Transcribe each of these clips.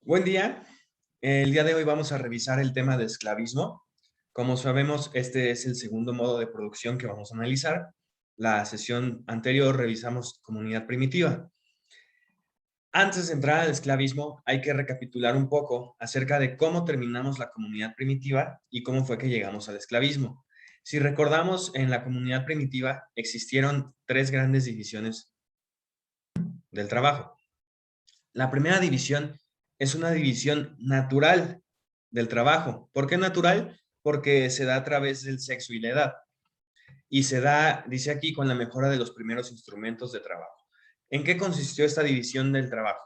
Buen día. El día de hoy vamos a revisar el tema de esclavismo. Como sabemos, este es el segundo modo de producción que vamos a analizar. La sesión anterior revisamos comunidad primitiva. Antes de entrar al esclavismo, hay que recapitular un poco acerca de cómo terminamos la comunidad primitiva y cómo fue que llegamos al esclavismo. Si recordamos, en la comunidad primitiva existieron tres grandes divisiones del trabajo. La primera división es una división natural del trabajo. ¿Por qué natural? Porque se da a través del sexo y la edad. Y se da, dice aquí, con la mejora de los primeros instrumentos de trabajo. ¿En qué consistió esta división del trabajo?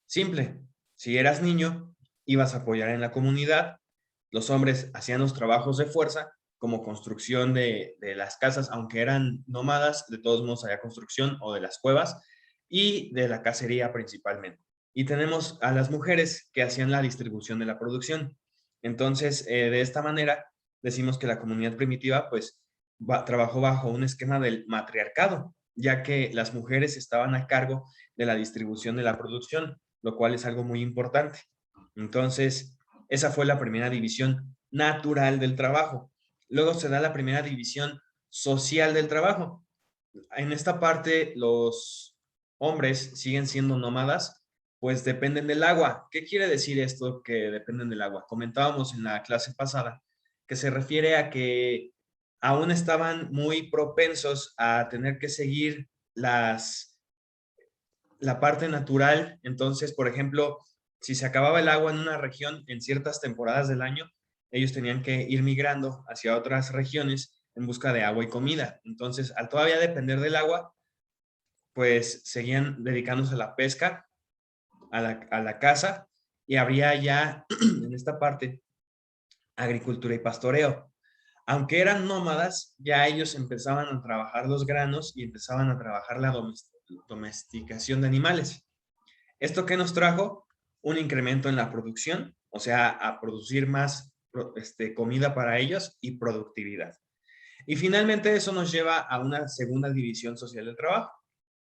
Simple. Si eras niño, ibas a apoyar en la comunidad. Los hombres hacían los trabajos de fuerza, como construcción de las casas, aunque eran nómadas, de todos modos había construcción, o de las cuevas, y de la cacería principalmente. Y tenemos a las mujeres que hacían la distribución de la producción. Entonces, de esta manera, decimos que la comunidad primitiva, pues, trabajó bajo un esquema del matriarcado, ya que las mujeres estaban a cargo de la distribución de la producción, lo cual es algo muy importante. Entonces, esa fue la primera división natural del trabajo. Luego se da la primera división social del trabajo. En esta parte, los hombres siguen siendo nómadas, pues dependen del agua. ¿Qué quiere decir esto que dependen del agua? Comentábamos en la clase pasada que se refiere a que aún estaban muy propensos a tener que seguir la parte natural. Entonces, por ejemplo, si se acababa el agua en una región en ciertas temporadas del año, ellos tenían que ir migrando hacia otras regiones en busca de agua y comida. Entonces, al todavía depender del agua, pues seguían dedicándose a la pesca, a la caza, y habría ya en esta parte agricultura y pastoreo. Aunque eran nómadas, ya ellos empezaban a trabajar los granos y empezaban a trabajar la domesticación de animales. ¿Esto qué nos trajo? Un incremento en la producción, o sea, a producir más comida para ellos y productividad. Y finalmente eso nos lleva a una segunda división social del trabajo,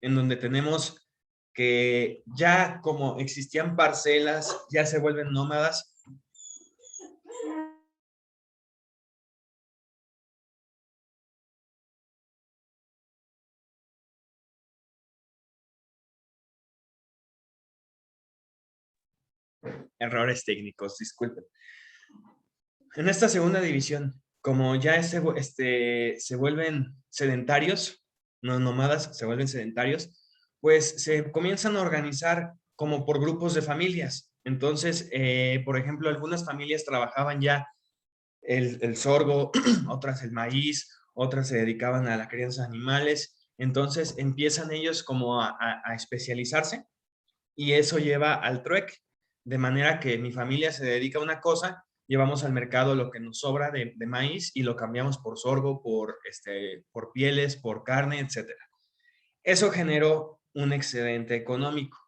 en donde tenemos que ya como existían parcelas, ya se vuelven nómadas. Errores técnicos, disculpen. En esta segunda división, como ya se vuelven sedentarios, no nómadas, se vuelven sedentarios, pues se comienzan a organizar como por grupos de familias. Entonces, por ejemplo, algunas familias trabajaban ya el sorgo, otras el maíz, otras se dedicaban a la crianza de animales. Entonces empiezan ellos como a especializarse y eso lleva al trueque, de manera que mi familia se dedica a una cosa, llevamos al mercado lo que nos sobra de maíz y lo cambiamos por sorgo, por pieles, por carne, etcétera. Eso generó un excedente económico.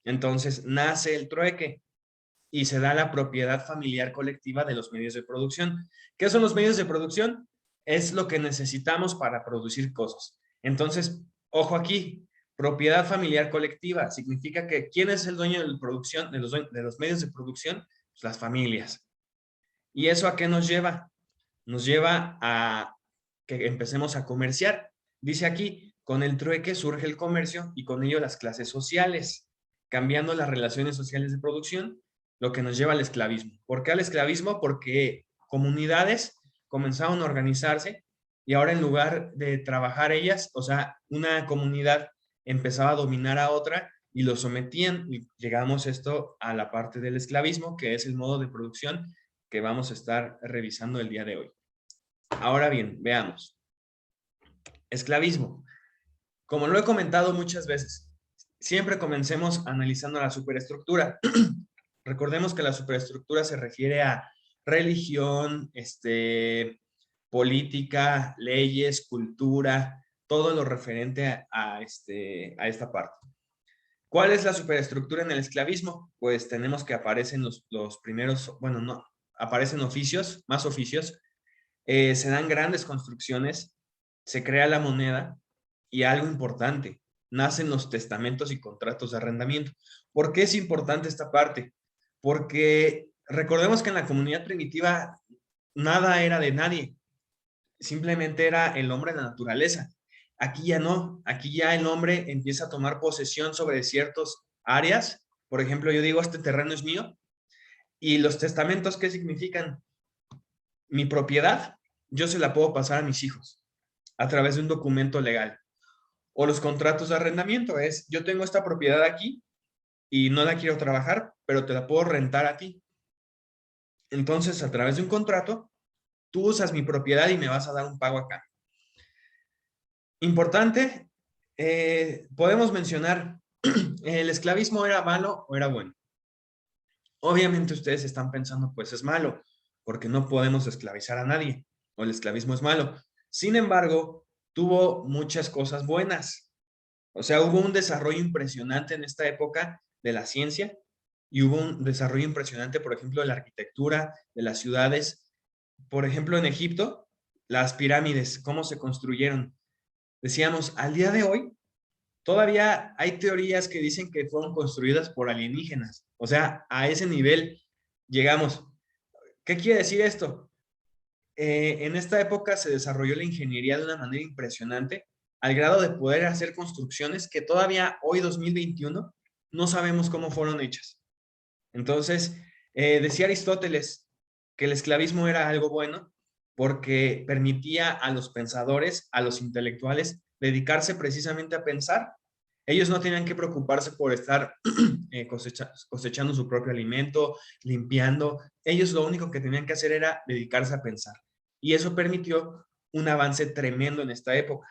Entonces nace el trueque y se da la propiedad familiar colectiva de los medios de producción. ¿Qué son los medios de producción? Es lo que necesitamos para producir cosas. Entonces, ojo aquí, propiedad familiar colectiva significa que ¿quién es el dueño de la producción, de los medios de producción? Pues las familias. ¿Y eso a qué nos lleva? Nos lleva a que empecemos a comerciar. Dice aquí, con el trueque surge el comercio y con ello las clases sociales, cambiando las relaciones sociales de producción, lo que nos lleva al esclavismo. ¿Por qué al esclavismo? Porque comunidades comenzaron a organizarse y ahora en lugar de trabajar ellas, o sea, una comunidad empezaba a dominar a otra y lo sometían y llegamos esto a la parte del esclavismo, que es el modo de producción que vamos a estar revisando el día de hoy. Ahora bien, veamos. Esclavismo. Como lo he comentado muchas veces, siempre comencemos analizando la superestructura. Recordemos que la superestructura se refiere a religión, política, leyes, cultura, todo lo referente a esta parte. ¿Cuál es la superestructura en el esclavismo? Pues tenemos que aparecen los primeros, bueno, no, aparecen oficios, más oficios, se dan grandes construcciones, se crea la moneda y algo importante, nacen los testamentos y contratos de arrendamiento. ¿Por qué es importante esta parte? porque recordemos que en la comunidad primitiva nada era de nadie, simplemente era el hombre de la naturaleza. Aquí ya no, aquí ya el hombre empieza a tomar posesión sobre ciertas áreas. Por ejemplo, yo digo, este terreno es mío. Y los testamentos, ¿qué significan? Mi propiedad, yo se la puedo pasar a mis hijos a través de un documento legal. O los contratos de arrendamiento es, yo tengo esta propiedad aquí y no la quiero trabajar, pero te la puedo rentar a ti. Entonces, a través de un contrato, tú usas mi propiedad y me vas a dar un pago acá. Importante, podemos mencionar, ¿el esclavismo era malo o era bueno? Obviamente ustedes están pensando, pues es malo, porque no podemos esclavizar a nadie, o el esclavismo es malo. Sin embargo, tuvo muchas cosas buenas. O sea, hubo un desarrollo impresionante en esta época de la ciencia y hubo un desarrollo impresionante, por ejemplo, de la arquitectura, de las ciudades. Por ejemplo, en Egipto, las pirámides, cómo se construyeron. Decíamos, al día de hoy, todavía hay teorías que dicen que fueron construidas por alienígenas. O sea, a ese nivel llegamos. ¿Qué quiere decir esto? En esta época se desarrolló la ingeniería de una manera impresionante, al grado de poder hacer construcciones que todavía hoy, 2021, no sabemos cómo fueron hechas. Entonces, decía Aristóteles que el esclavismo era algo bueno porque permitía a los pensadores, a los intelectuales, dedicarse precisamente a pensar. Ellos no tenían que preocuparse por estar cosechando su propio alimento, limpiando. Ellos lo único que tenían que hacer era dedicarse a pensar. Y eso permitió un avance tremendo en esta época.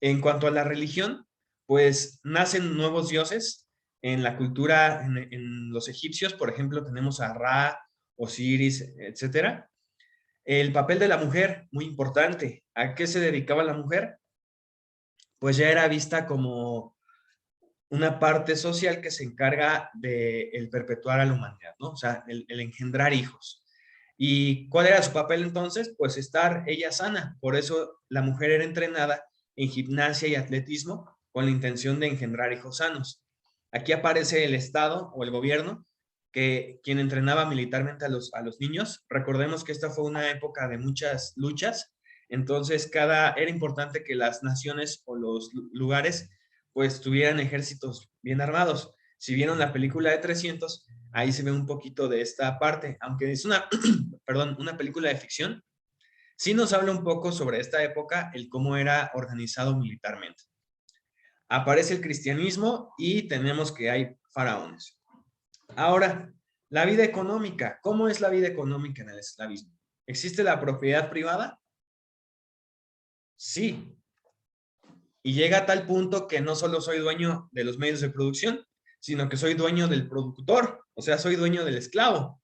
En cuanto a la religión, pues nacen nuevos dioses en la cultura, en los egipcios, por ejemplo, tenemos a Ra, Osiris, etcétera. El papel de la mujer, muy importante. ¿A qué se dedicaba la mujer? Pues ya era vista como una parte social que se encarga de el perpetuar a la humanidad, ¿no? O sea, el engendrar hijos. ¿Y cuál era su papel entonces? Pues estar ella sana. Por eso la mujer era entrenada en gimnasia y atletismo con la intención de engendrar hijos sanos. Aquí aparece el Estado o el gobierno, que quien entrenaba militarmente a los niños. Recordemos que esta fue una época de muchas luchas, entonces era importante que las naciones o los lugares pues tuvieran ejércitos bien armados. Si vieron la película de 300, ahí se ve un poquito de esta parte, aunque es una, perdón, una película de ficción, sí nos habla un poco sobre esta época, el cómo era organizado militarmente. Aparece el cristianismo y tenemos que hay faraones. Ahora, la vida económica. ¿Cómo es la vida económica en el esclavismo? ¿Existe la propiedad privada? Sí. Y llega a tal punto que no solo soy dueño de los medios de producción, sino que soy dueño del productor, o sea, soy dueño del esclavo.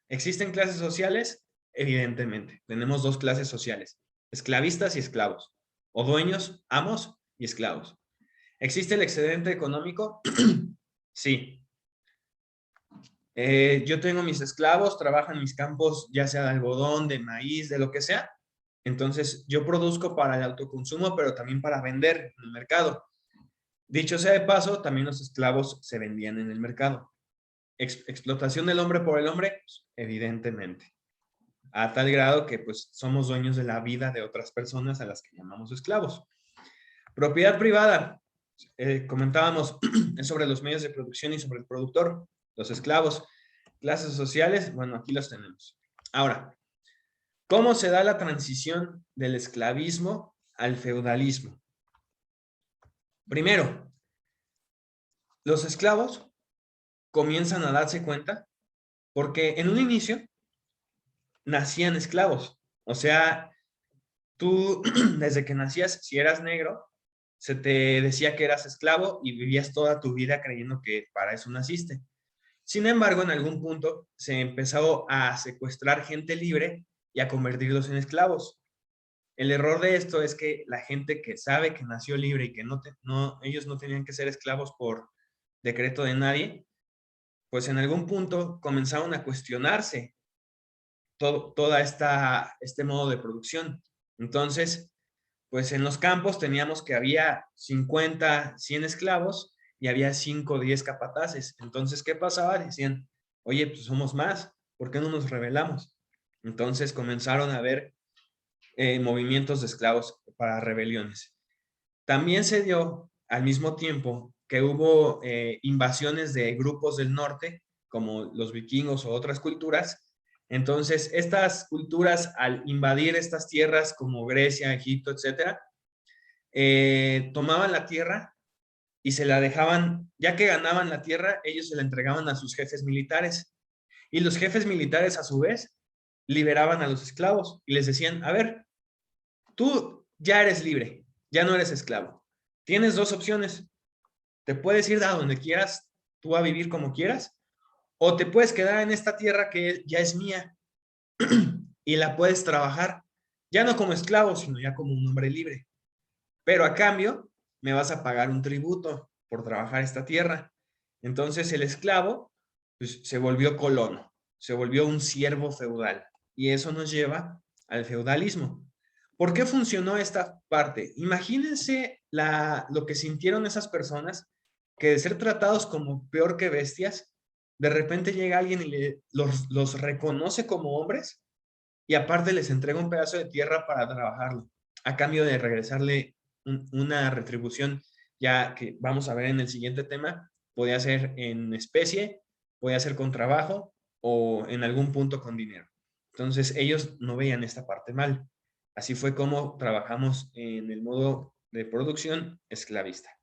¿Existen clases sociales? Evidentemente, tenemos dos clases sociales, esclavistas y esclavos, o dueños, amos y esclavos. ¿Existe el excedente económico? Sí. Yo tengo mis esclavos, trabajan en mis campos, ya sea de algodón, de maíz, de lo que sea. Entonces, yo produzco para el autoconsumo, pero también para vender en el mercado. Dicho sea de paso, también los esclavos se vendían en el mercado. ¿Explotación del hombre por el hombre? Pues, evidentemente. A tal grado que pues somos dueños de la vida de otras personas a las que llamamos esclavos. Propiedad privada. Comentábamos es sobre los medios de producción y sobre el productor, los esclavos. Clases sociales, bueno, aquí los tenemos. Ahora, ¿cómo se da la transición del esclavismo al feudalismo? Primero, los esclavos comienzan a darse cuenta porque en un inicio nacían esclavos. O sea, tú desde que nacías, si eras negro, se te decía que eras esclavo y vivías toda tu vida creyendo que para eso naciste. Sin embargo, en algún punto se empezó a secuestrar gente libre y a convertirlos en esclavos. El error de esto es que la gente que sabe que nació libre y que ellos no tenían que ser esclavos por decreto de nadie, pues en algún punto comenzaron a cuestionarse toda este modo de producción. Entonces, pues en los campos teníamos que había 50, 100 esclavos y había 5 o 10 capataces. Entonces, ¿qué pasaba? Decían, oye, pues somos más, ¿por qué no nos rebelamos? Entonces comenzaron a haber movimientos de esclavos para rebeliones. También se dio al mismo tiempo que hubo invasiones de grupos del norte, como los vikingos o otras culturas. Entonces, estas culturas, al invadir estas tierras como Grecia, Egipto, etcétera, tomaban la tierra y se la dejaban, ya que ganaban la tierra, ellos se la entregaban a sus jefes militares. Y los jefes militares, a su vez, liberaban a los esclavos y les decían, a ver, tú ya eres libre, ya no eres esclavo. Tienes dos opciones. Te puedes ir a donde quieras, tú a vivir como quieras, o te puedes quedar en esta tierra que ya es mía y la puedes trabajar, ya no como esclavo, sino ya como un hombre libre. Pero a cambio, me vas a pagar un tributo por trabajar esta tierra. Entonces el esclavo pues, se volvió colono, se volvió un siervo feudal. Y eso nos lleva al feudalismo. ¿Por qué funcionó esta parte? Imagínense lo que sintieron esas personas que de ser tratados como peor que bestias, de repente llega alguien y los reconoce como hombres y aparte les entrega un pedazo de tierra para trabajarlo, a cambio de regresarle una retribución, ya que vamos a ver en el siguiente tema, podía ser en especie, podía ser con trabajo o en algún punto con dinero. Entonces ellos no veían esta parte mal. Así fue como trabajamos en el modo de producción esclavista.